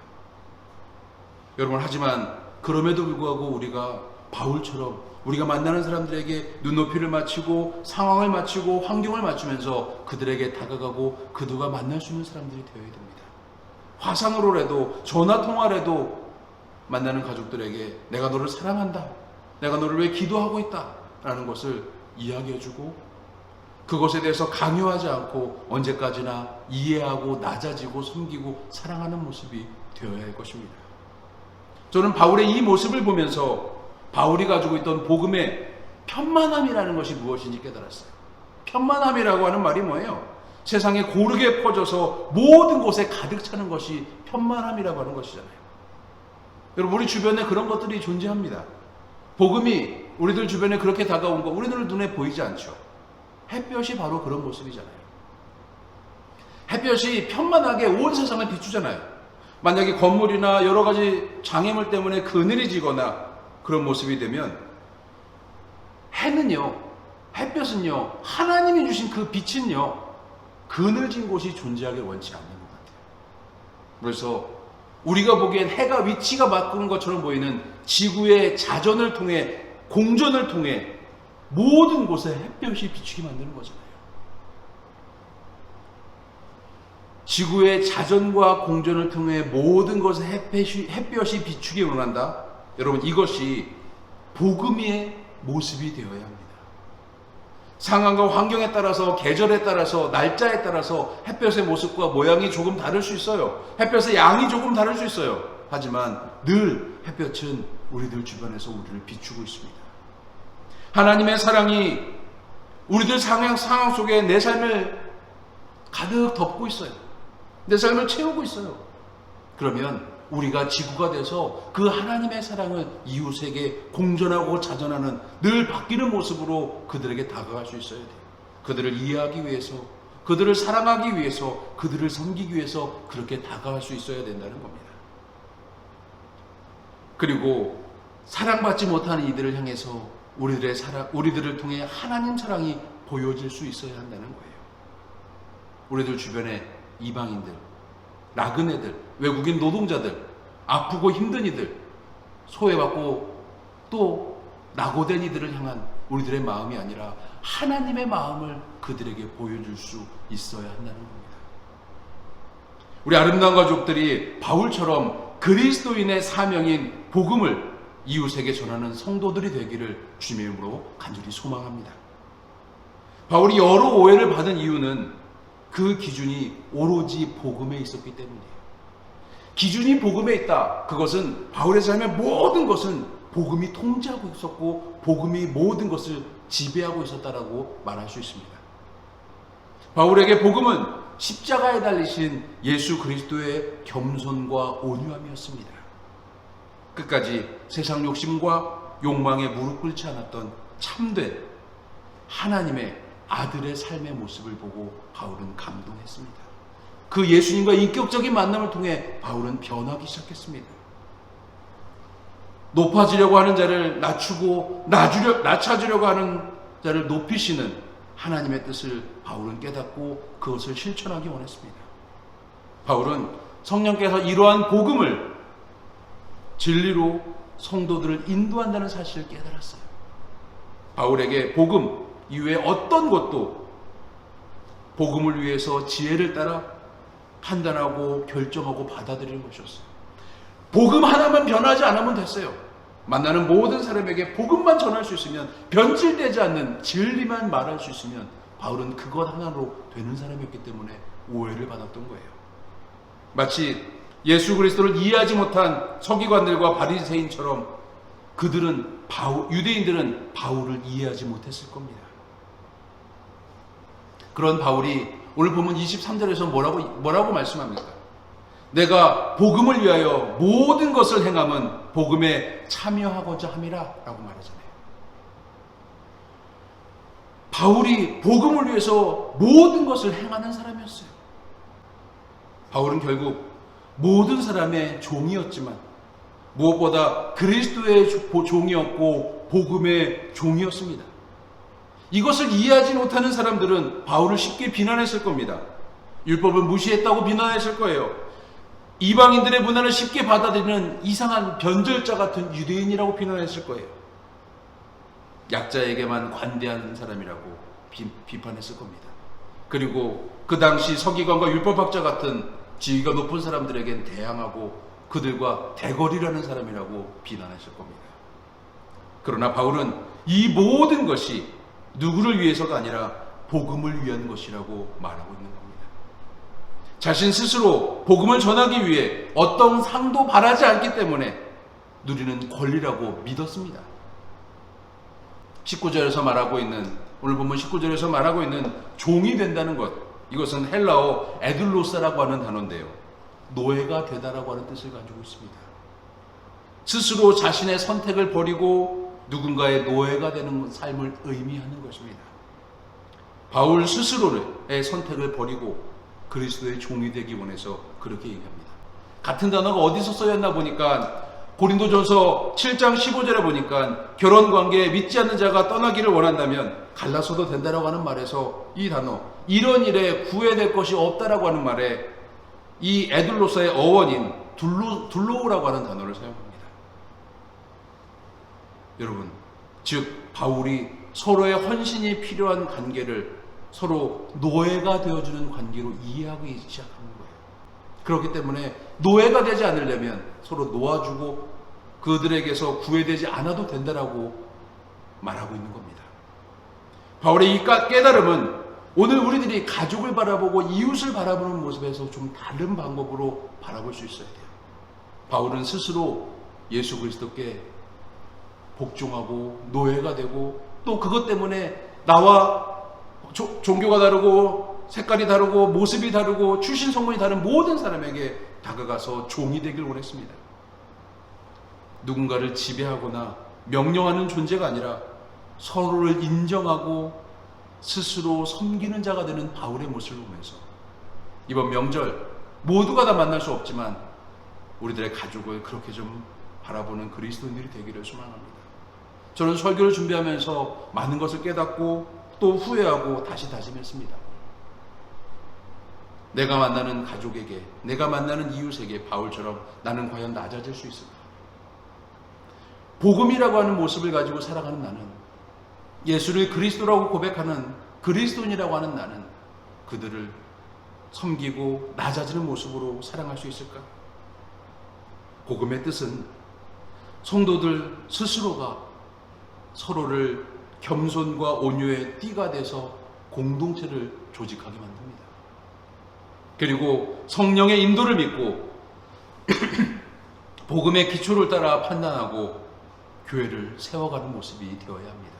Speaker 1: 여러분, 하지만 그럼에도 불구하고 우리가 바울처럼 우리가 만나는 사람들에게 눈높이를 맞추고 상황을 맞추고 환경을 맞추면서 그들에게 다가가고 그들과 만날 수 있는 사람들이 되어야 됩니다. 화상으로라도 전화통화라도 만나는 가족들에게 내가 너를 사랑한다, 내가 너를 위해 기도하고 있다 라는 것을 이야기해주고 그것에 대해서 강요하지 않고 언제까지나 이해하고 낮아지고 섬기고 사랑하는 모습이 되어야 할 것입니다. 저는 바울의 이 모습을 보면서 바울이 가지고 있던 복음의 편만함이라는 것이 무엇인지 깨달았어요. 편만함이라고 하는 말이 뭐예요? 세상에 고르게 퍼져서 모든 곳에 가득 차는 것이 편만함이라고 하는 것이잖아요. 여러분, 우리 주변에 그런 것들이 존재합니다. 복음이 우리들 주변에 그렇게 다가온 거 우리들 눈에 보이지 않죠. 햇볕이 바로 그런 모습이잖아요. 햇볕이 편만하게 온 세상을 비추잖아요. 만약에 건물이나 여러 가지 장애물 때문에 그늘이 지거나 그런 모습이 되면 햇볕은요, 하나님이 주신 그 빛은요, 그늘진 곳이 존재하길 원치 않는 것 같아요. 그래서 우리가 보기엔 해가 위치가 바꾸는 것처럼 보이는 지구의 자전을 통해, 공전을 통해 모든 곳에 햇볕이 비추게 만드는 거잖아요. 지구의 자전과 공전을 통해 모든 것에 햇볕이 비추기 원한다. 여러분, 이것이 복음의 모습이 되어야 합니다. 상황과 환경에 따라서, 계절에 따라서, 날짜에 따라서 햇볕의 모습과 모양이 조금 다를 수 있어요. 햇볕의 양이 조금 다를 수 있어요. 하지만 늘 햇볕은 우리들 주변에서 우리를 비추고 있습니다. 하나님의 사랑이 우리들 상황 속에 내 삶을 가득 덮고 있어요. 내 삶을 채우고 있어요. 그러면 우리가 지구가 돼서 그 하나님의 사랑을 이웃에게 공전하고 자전하는 늘 바뀌는 모습으로 그들에게 다가갈 수 있어야 돼요. 그들을 이해하기 위해서, 그들을 사랑하기 위해서, 그들을 섬기기 위해서 그렇게 다가갈 수 있어야 된다는 겁니다. 그리고 사랑받지 못하는 이들을 향해서 우리들을 통해 하나님 사랑이 보여질 수 있어야 한다는 거예요. 우리들 주변에 이방인들, 나그네들, 외국인 노동자들, 아프고 힘든 이들, 소외받고 또 낙오된 이들을 향한 우리들의 마음이 아니라 하나님의 마음을 그들에게 보여줄 수 있어야 한다는 겁니다. 우리 아름다운 가족들이 바울처럼 그리스도인의 사명인 복음을 이웃에게 전하는 성도들이 되기를 주님의 이름으로 간절히 소망합니다. 바울이 여러 오해를 받은 이유는 그 기준이 오로지 복음에 있었기 때문이에요. 기준이 복음에 있다. 그것은 바울의 삶의 모든 것은 복음이 통제하고 있었고 복음이 모든 것을 지배하고 있었다라고 말할 수 있습니다. 바울에게 복음은 십자가에 달리신 예수 그리스도의 겸손과 온유함이었습니다. 끝까지 세상 욕심과 욕망에 무릎 꿇지 않았던 참된 하나님의 아들의 삶의 모습을 보고 바울은 감동했습니다. 그 예수님과 인격적인 만남을 통해 바울은 변하기 시작했습니다. 높아지려고 하는 자를 낮추고 낮춰주려고 하는 자를 높이시는 하나님의 뜻을 바울은 깨닫고 그것을 실천하기 원했습니다. 바울은 성령께서 이러한 복음을 진리로 성도들을 인도한다는 사실을 깨달았어요. 바울에게 복음 이외에 어떤 것도 복음을 위해서 지혜를 따라 판단하고 결정하고 받아들이는 것이었어요. 복음 하나만 변하지 않으면 됐어요. 만나는 모든 사람에게 복음만 전할 수 있으면, 변질되지 않는 진리만 말할 수 있으면 바울은 그것 하나로 되는 사람이었기 때문에 오해를 받았던 거예요. 마치 예수 그리스도를 이해하지 못한 서기관들과 바리새인처럼 유대인들은 바울을 이해하지 못했을 겁니다. 그런 바울이 오늘 보면 23절에서 뭐라고 말씀합니까? 내가 복음을 위하여 모든 것을 행함은 복음에 참여하고자 함이라 라고 말하잖아요. 바울이 복음을 위해서 모든 것을 행하는 사람이었어요. 바울은 결국 모든 사람의 종이었지만 무엇보다 그리스도의 종이었고 복음의 종이었습니다. 이것을 이해하지 못하는 사람들은 바울을 쉽게 비난했을 겁니다. 율법을 무시했다고 비난했을 거예요. 이방인들의 문화를 쉽게 받아들이는 이상한 변절자 같은 유대인이라고 비난했을 거예요. 약자에게만 관대한 사람이라고 비판했을 겁니다. 그리고 그 당시 서기관과 율법학자 같은 지위가 높은 사람들에겐 대항하고 그들과 대거리라는 사람이라고 비난했을 겁니다. 그러나 바울은 이 모든 것이 누구를 위해서가 아니라 복음을 위한 것이라고 말하고 있는 겁니다. 자신 스스로 복음을 전하기 위해 어떤 상도 바라지 않기 때문에 누리는 권리라고 믿었습니다. 19절에서 말하고 있는, 오늘 보면 19절에서 말하고 있는 종이 된다는 것, 이것은 헬라어 에둘로사라고 하는 단어인데요, 노예가 되다라고 하는 뜻을 가지고 있습니다. 스스로 자신의 선택을 버리고 누군가의 노예가 되는 삶을 의미하는 것입니다. 바울 스스로의 선택을 버리고 그리스도의 종이 되기 원해서 그렇게 얘기합니다. 같은 단어가 어디서 써였나 보니까 고린도전서 7장 15절에 보니까 결혼관계에 믿지 않는 자가 떠나기를 원한다면 갈라서도 된다라고 하는 말에서 이 단어, 이런 일에 구애될 것이 없다라고 하는 말에 이 에둘로사의 어원인 둘로우라고 하는 단어를 사용합니다. 여러분, 즉 바울이 서로의 헌신이 필요한 관계를 서로 노예가 되어주는 관계로 이해하기 시작하는 거예요. 그렇기 때문에 노예가 되지 않으려면 서로 놓아주고 그들에게서 구애되지 않아도 된다라고 말하고 있는 겁니다. 바울의 이 깨달음은 오늘 우리들이 가족을 바라보고 이웃을 바라보는 모습에서 좀 다른 방법으로 바라볼 수 있어야 돼요. 바울은 스스로 예수 그리스도께 복종하고 노예가 되고, 또 그것 때문에 나와 종교가 다르고 색깔이 다르고 모습이 다르고 출신 성분이 다른 모든 사람에게 다가가서 종이 되길 원했습니다. 누군가를 지배하거나 명령하는 존재가 아니라 서로를 인정하고 스스로 섬기는 자가 되는 바울의 모습을 보면서 이번 명절 모두가 다 만날 수 없지만 우리들의 가족을 그렇게 좀 바라보는 그리스도인들이 되기를 소망합니다. 저는 설교를 준비하면서 많은 것을 깨닫고 또 후회하고 다시 다짐했습니다. 내가 만나는 가족에게, 내가 만나는 이웃에게 바울처럼 나는 과연 낮아질 수 있을까? 복음이라고 하는 모습을 가지고 살아가는 나는, 예수를 그리스도라고 고백하는 그리스도인이라고 하는 나는 그들을 섬기고 낮아지는 모습으로 사랑할 수 있을까? 복음의 뜻은 성도들 스스로가 서로를 겸손과 온유의 띠가 돼서 공동체를 조직하게 만듭니다. 그리고 성령의 인도를 믿고 복음의 기초를 따라 판단하고 교회를 세워가는 모습이 되어야 합니다.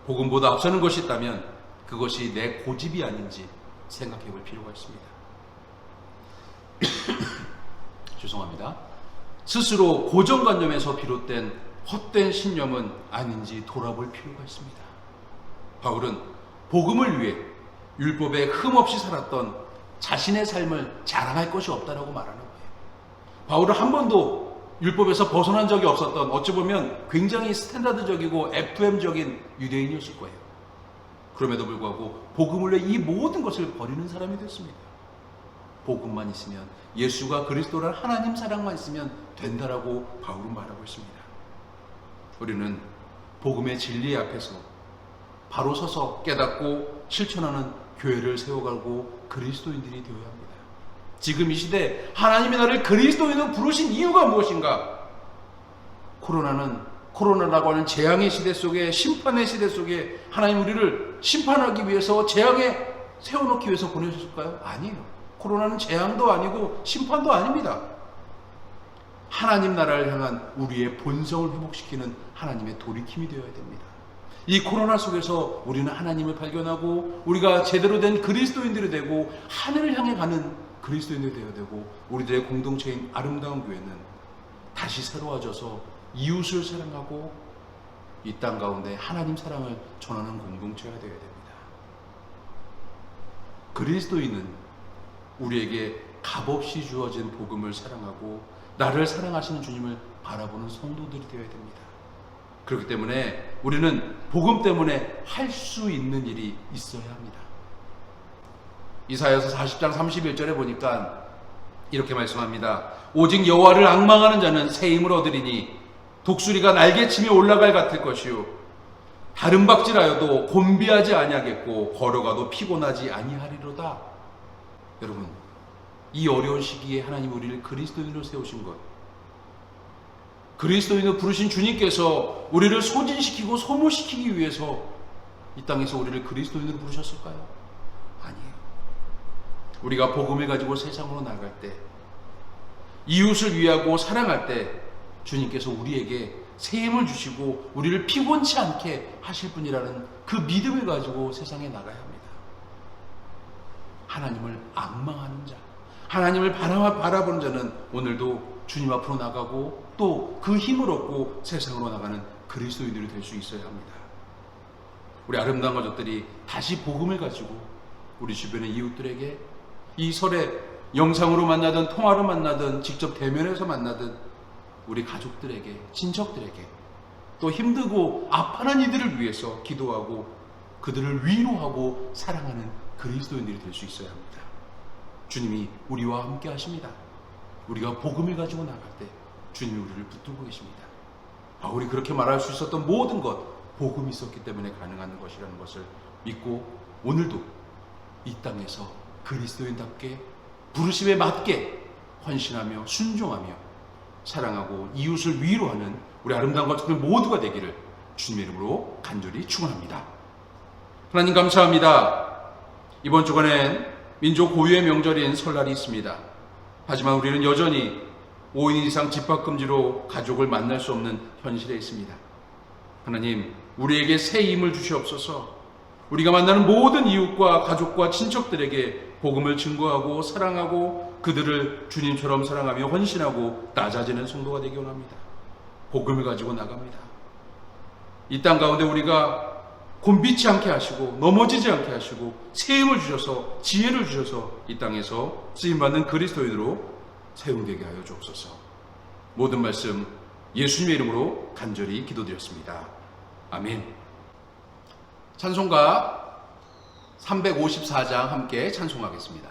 Speaker 1: 복음보다 앞서는 것이 있다면 그것이 내 고집이 아닌지 생각해 볼 필요가 있습니다. 죄송합니다. 스스로 고정관념에서 비롯된 헛된 신념은 아닌지 돌아볼 필요가 있습니다. 바울은 복음을 위해 율법에 흠없이 살았던 자신의 삶을 자랑할 것이 없다라고 말하는 거예요. 바울은 한 번도 율법에서 벗어난 적이 없었던, 어찌 보면 굉장히 스탠다드적이고 FM적인 유대인이었을 거예요. 그럼에도 불구하고 복음을 위해 이 모든 것을 버리는 사람이 됐습니다. 복음만 있으면, 예수가 그리스도란 하나님 사랑만 있으면 된다라고 바울은 말하고 있습니다. 우리는 복음의 진리 앞에서 바로 서서 깨닫고 실천하는 교회를 세워가고 그리스도인들이 되어야 합니다. 지금 이 시대 하나님이 나를 그리스도인으로 부르신 이유가 무엇인가? 코로나라고 하는 재앙의 시대 속에, 심판의 시대 속에 하나님 우리를 심판하기 위해서, 재앙에 세워놓기 위해서 보내셨을까요? 아니에요. 코로나는 재앙도 아니고 심판도 아닙니다. 하나님 나라를 향한 우리의 본성을 회복시키는 하나님의 돌이킴이 되어야 됩니다. 이 코로나 속에서 우리는 하나님을 발견하고 우리가 제대로 된 그리스도인들이 되고 하늘을 향해 가는 그리스도인들이 되어야 되고, 우리들의 공동체인 아름다운 교회는 다시 새로워져서 이웃을 사랑하고 이 땅 가운데 하나님 사랑을 전하는 공동체가 되어야 됩니다. 그리스도인은 우리에게 값없이 주어진 복음을 사랑하고 나를 사랑하시는 주님을 바라보는 성도들이 되어야 됩니다. 그렇기 때문에 우리는 복음 때문에 할 수 있는 일이 있어야 합니다. 이사야서 40장 31절에 보니까 이렇게 말씀합니다. 오직 여호와를 앙망하는 자는 새 힘을 얻으리니 독수리가 날개치며 올라갈 같을 것이요 다른 박질하여도 곤비하지 아니하겠고 걸어가도 피곤하지 아니하리로다. 여러분, 이 어려운 시기에 하나님 우리를 그리스도인으로 세우신 것, 그리스도인으로 부르신 주님께서 우리를 소진시키고 소모시키기 위해서 이 땅에서 우리를 그리스도인으로 부르셨을까요? 아니에요. 우리가 복음을 가지고 세상으로 나갈 때, 이웃을 위하고 사랑할 때 주님께서 우리에게 새 힘을 주시고 우리를 피곤치 않게 하실 분이라는 그 믿음을 가지고 세상에 나가야 합니다. 하나님을 앙망하는 자, 하나님을 바라보는 자는 오늘도 주님 앞으로 나가고 또 그 힘을 얻고 세상으로 나가는 그리스도인들이 될 수 있어야 합니다. 우리 아름다운 가족들이 다시 복음을 가지고 우리 주변의 이웃들에게, 이 설에 영상으로 만나든 통화로 만나든 직접 대면해서 만나든 우리 가족들에게, 친척들에게, 또 힘들고 아파하는 이들을 위해서 기도하고 그들을 위로하고 사랑하는 그리스도인들이 될 수 있어야 합니다. 주님이 우리와 함께 하십니다. 우리가 복음을 가지고 나갈 때 주님이 우리를 붙들고 계십니다. 바울이 그렇게 말할 수 있었던 모든 것, 복음이 있었기 때문에 가능한 것이라는 것을 믿고 오늘도 이 땅에서 그리스도인답게 부르심에 맞게 헌신하며 순종하며 사랑하고 이웃을 위로하는 우리 아름다운 가족들 모두가 되기를 주님의 이름으로 간절히 축원합니다. 하나님 감사합니다. 이번 주간엔 민족 고유의 명절인 설날이 있습니다. 하지만 우리는 여전히 5인 이상 집합금지로 가족을 만날 수 없는 현실에 있습니다. 하나님, 우리에게 새 힘을 주시옵소서. 우리가 만나는 모든 이웃과 가족과 친척들에게 복음을 증거하고 사랑하고 그들을 주님처럼 사랑하며 헌신하고 낮아지는 성도가 되기 원합니다. 복음을 가지고 나갑니다. 이 땅 가운데 우리가 곤비치 않게 하시고 넘어지지 않게 하시고 새 힘을 주셔서 지혜를 주셔서 이 땅에서 쓰임받는 그리스도인으로 사용되게 하여 주옵소서. 모든 말씀 예수님의 이름으로 간절히 기도드렸습니다. 아멘. 찬송가 354장 함께 찬송하겠습니다.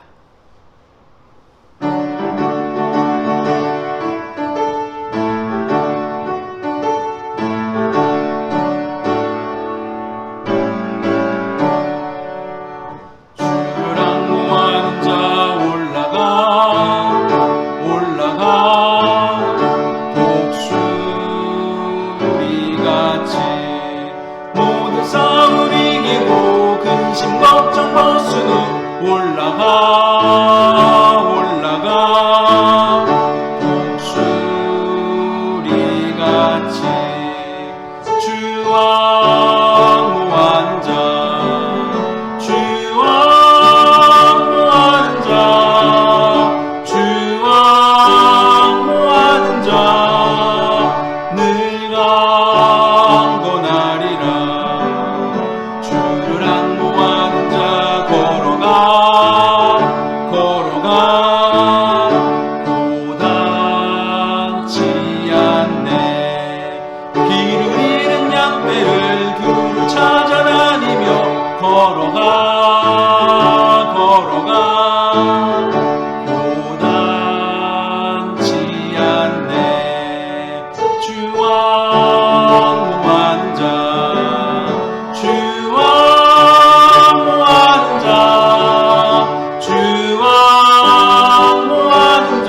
Speaker 2: 모든 싸움 이기고 근심 걱정 벗은 후 올라가 걸어가 고단치 않네. 주와 무하는 자 주와 무하는 자 주와 무하는 자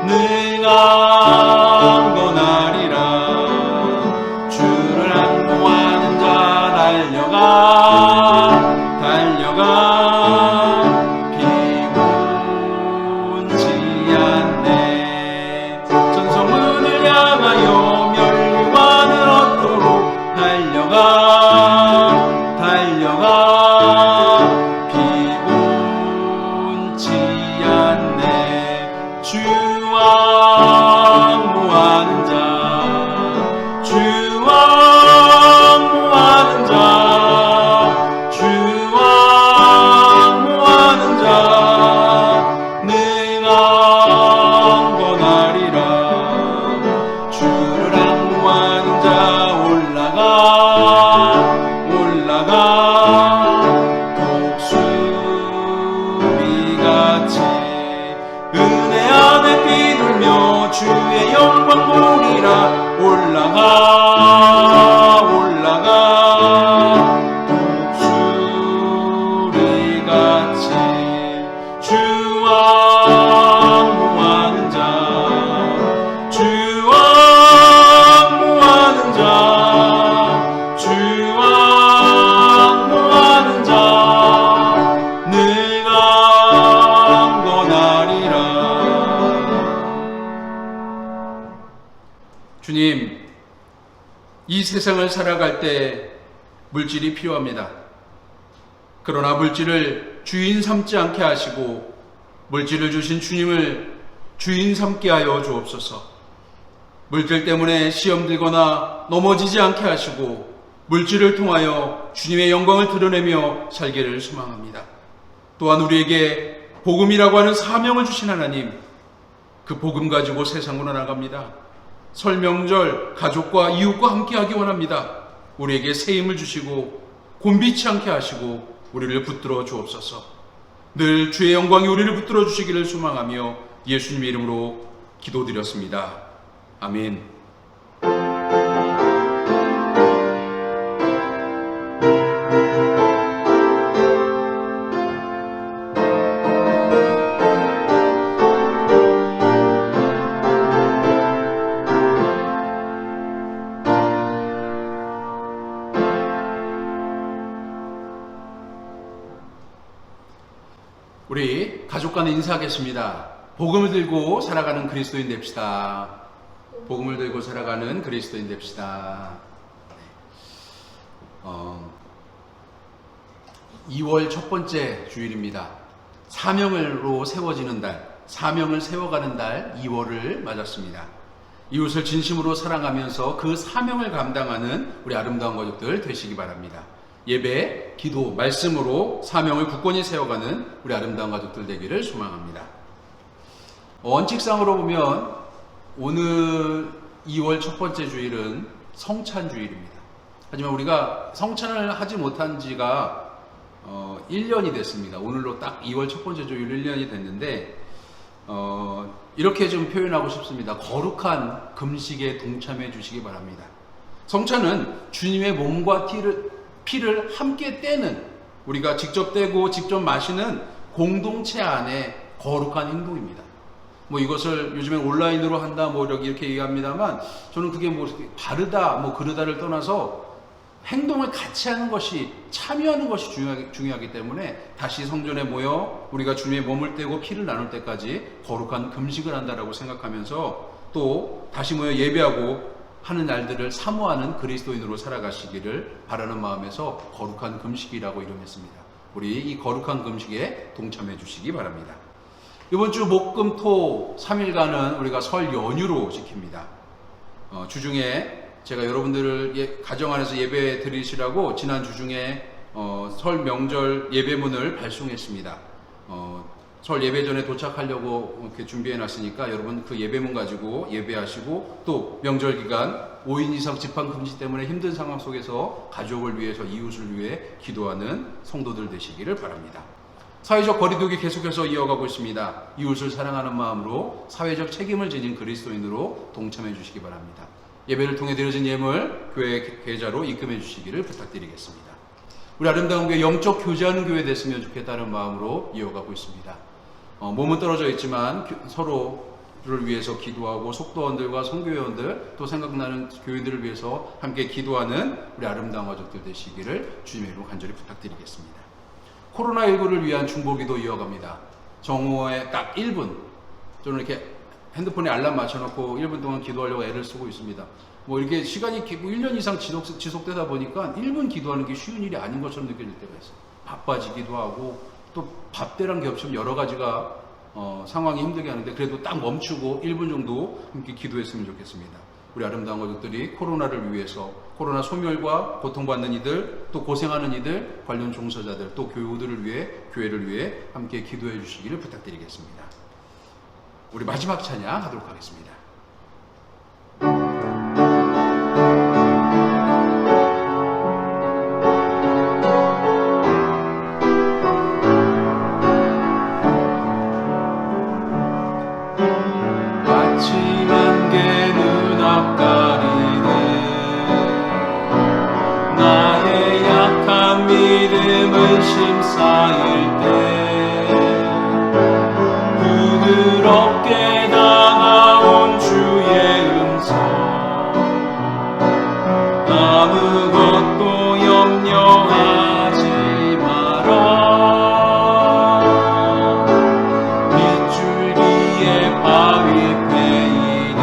Speaker 2: 능한 건 아리라. 주를 안무하는 자 달려가 피곤치 않네. 전성문을 향하여 멸류관을 얻도록 달려가 피곤치 않네. 주와 무하는 자 주와 무하는 자 주와 무하는 자 능한 건 아리라. 주를 안무하는 자 올라가 독수리같이 은혜 안에 뛰놀며 주의 영광 보리라. 올라가 독수리같이 주와 무하는 자 주와 무하는 자 주와 무하는 자 능한 건 아리라.
Speaker 1: 주님, 이 세상을 살아갈 때 물질이 필요합니다. 그러나 물질을 주인 삼지 않게 하시고 물질을 주신 주님을 주인 삼게 하여 주옵소서. 물질 때문에 시험 들거나 넘어지지 않게 하시고 물질을 통하여 주님의 영광을 드러내며 살기를 소망합니다. 또한 우리에게 복음이라고 하는 사명을 주신 하나님, 그 복음 가지고 세상으로 나갑니다. 설 명절 가족과 이웃과 함께하기 원합니다. 우리에게 새 힘을 주시고 곤비치 않게 하시고 우리를 붙들어 주옵소서. 늘 주의 영광이 우리를 붙들어 주시기를 소망하며 예수님의 이름으로 기도드렸습니다. 아멘. 우리 가족 간에 인사하겠습니다. 복음을 들고 살아가는 그리스도인 됩시다. 복음을 들고 살아가는 그리스도인 됩시다. 2월 첫 번째 주일입니다. 사명으로 세워지는 달, 사명을 세워가는 달 2월을 맞았습니다. 이웃을 진심으로 사랑하면서 그 사명을 감당하는 우리 아름다운 가족들 되시기 바랍니다. 예배, 기도, 말씀으로 사명을 굳건히 세워가는 우리 아름다운 가족들 되기를 소망합니다. 원칙상으로 보면 오늘 2월 첫 번째 주일은 성찬 주일입니다. 하지만 우리가 성찬을 하지 못한 지가 1년이 됐습니다. 오늘로 딱 2월 첫 번째 주일 1년이 됐는데 이렇게 좀 표현하고 싶습니다. 거룩한 금식에 동참해 주시기 바랍니다. 성찬은 주님의 몸과 피를 함께 떼는, 우리가 직접 떼고 직접 마시는 공동체 안에 거룩한 행동입니다. 뭐 이것을 요즘에 온라인으로 한다 뭐 이렇게 얘기합니다만, 저는 그게 뭐 바르다 뭐 그르다를 떠나서 행동을 같이 하는 것이, 참여하는 것이 중요하기 때문에 다시 성전에 모여 우리가 주님의 몸을 떼고 피를 나눌 때까지 거룩한 금식을 한다라고 생각하면서 또 다시 모여 예배하고 하는 날들을 사모하는 그리스도인으로 살아가시기를 바라는 마음에서 거룩한 금식이라고 이름했습니다. 우리 이 거룩한 금식에 동참해 주시기 바랍니다. 이번 주 목, 금, 토 3일간은 우리가 설 연휴로 지킵니다. 주중에 제가 여러분들을 가정 안에서 예배 드리시라고 지난 주중에 설 명절 예배문을 발송했습니다. 설 예배 전에 도착하려고 이렇게 준비해 놨으니까 여러분 그 예배문 가지고 예배하시고, 또 명절 기간 5인 이상 집합 금지 때문에 힘든 상황 속에서 가족을 위해서, 이웃을 위해 기도하는 성도들 되시기를 바랍니다. 사회적 거리두기 계속해서 이어가고 있습니다. 이웃을 사랑하는 마음으로 사회적 책임을 지닌 그리스도인으로 동참해 주시기 바랍니다. 예배를 통해 드려진 예물 교회 계좌로 입금해 주시기를 부탁드리겠습니다. 우리 아름다운 교회 영적 교제하는 교회 됐으면 좋겠다는 마음으로 이어가고 있습니다. 몸은 떨어져 있지만 서로를 위해서 기도하고, 속도원들과 선교회원들, 또 생각나는 교회들을 위해서 함께 기도하는 우리 아름다운 가족들 되시기를 주님의 이름으로 간절히 부탁드리겠습니다. 코로나19를 위한 중보기도 이어갑니다. 정오에 딱 1분, 저는 이렇게 핸드폰에 알람 맞춰놓고 1분 동안 기도하려고 애를 쓰고 있습니다. 뭐 이렇게 시간이 1년 이상 지속되다 보니까 1분 기도하는 게 쉬운 일이 아닌 것처럼 느껴질 때가 있어요. 바빠지기도 하고, 또 밥때랑 겹치면 여러 가지가 상황이 힘들게 하는데, 그래도 딱 멈추고 1분 정도 함께 기도했으면 좋겠습니다. 우리 아름다운 가족들이 코로나를 위해서, 코로나 소멸과 고통받는 이들, 또 고생하는 이들, 관련 종사자들, 또 교우들을 위해, 교회를 위해 함께 기도해 주시기를 부탁드리겠습니다. 우리 마지막 찬양 하도록 하겠습니다.
Speaker 2: 아침 안개 눈앞 가리네 나의 약한 믿음은 심사일 때 부드럽게 다가온 주의 음성 아무것도 염려하지 마라 빗줄기에 바위 패이네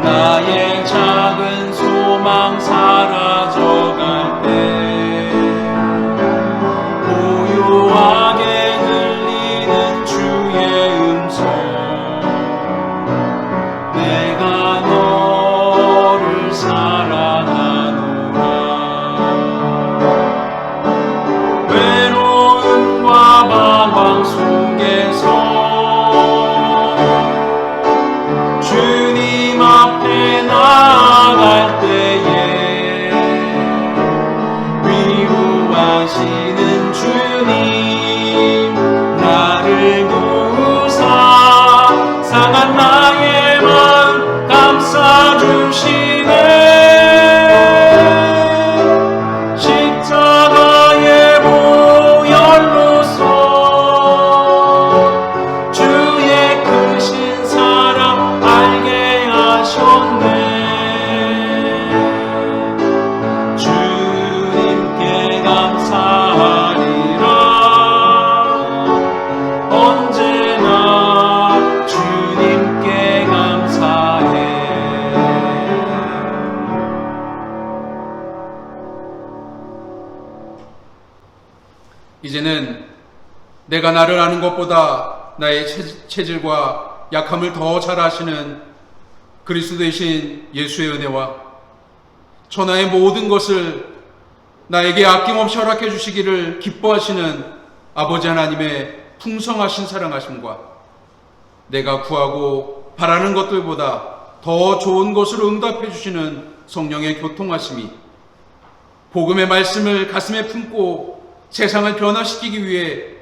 Speaker 2: 나의 작은 소망 사라져갈 때 고요하게 들리는 주의 음성 내가 너를 사랑하노라 외로움과 방황 속에서 주님 앞에 나아갈 때에 위로하시는 주님 나를 도우사 상한 나의 마음 감싸주시네 십자가의 보혈로서 주의 크신 사랑 알게 하셨네 주님께 감사하리라 언제나 주님께 감사해
Speaker 1: 이제는 내가 나를 아는 것보다 나의 체질과 약함을 더 잘 아시는 그리스도 되신 예수의 은혜와 천하의 모든 것을 나에게 아낌없이 허락해 주시기를 기뻐하시는 아버지 하나님의 풍성하신 사랑하심과 내가 구하고 바라는 것들보다 더 좋은 것으로 응답해 주시는 성령의 교통하심이 복음의 말씀을 가슴에 품고 세상을 변화시키기 위해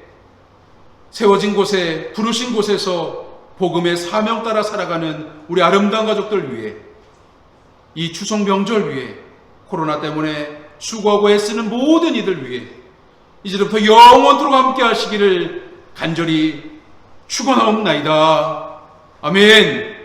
Speaker 1: 세워진 곳에, 부르신 곳에서 복음의 사명 따라 살아가는 우리 아름다운 가족들 위해, 이 추석 명절 위해, 코로나 때문에 수고하고 애쓰는 모든 이들 위해 이제부터 영원토록 함께 하시기를 간절히 축원하옵나이다. 아멘.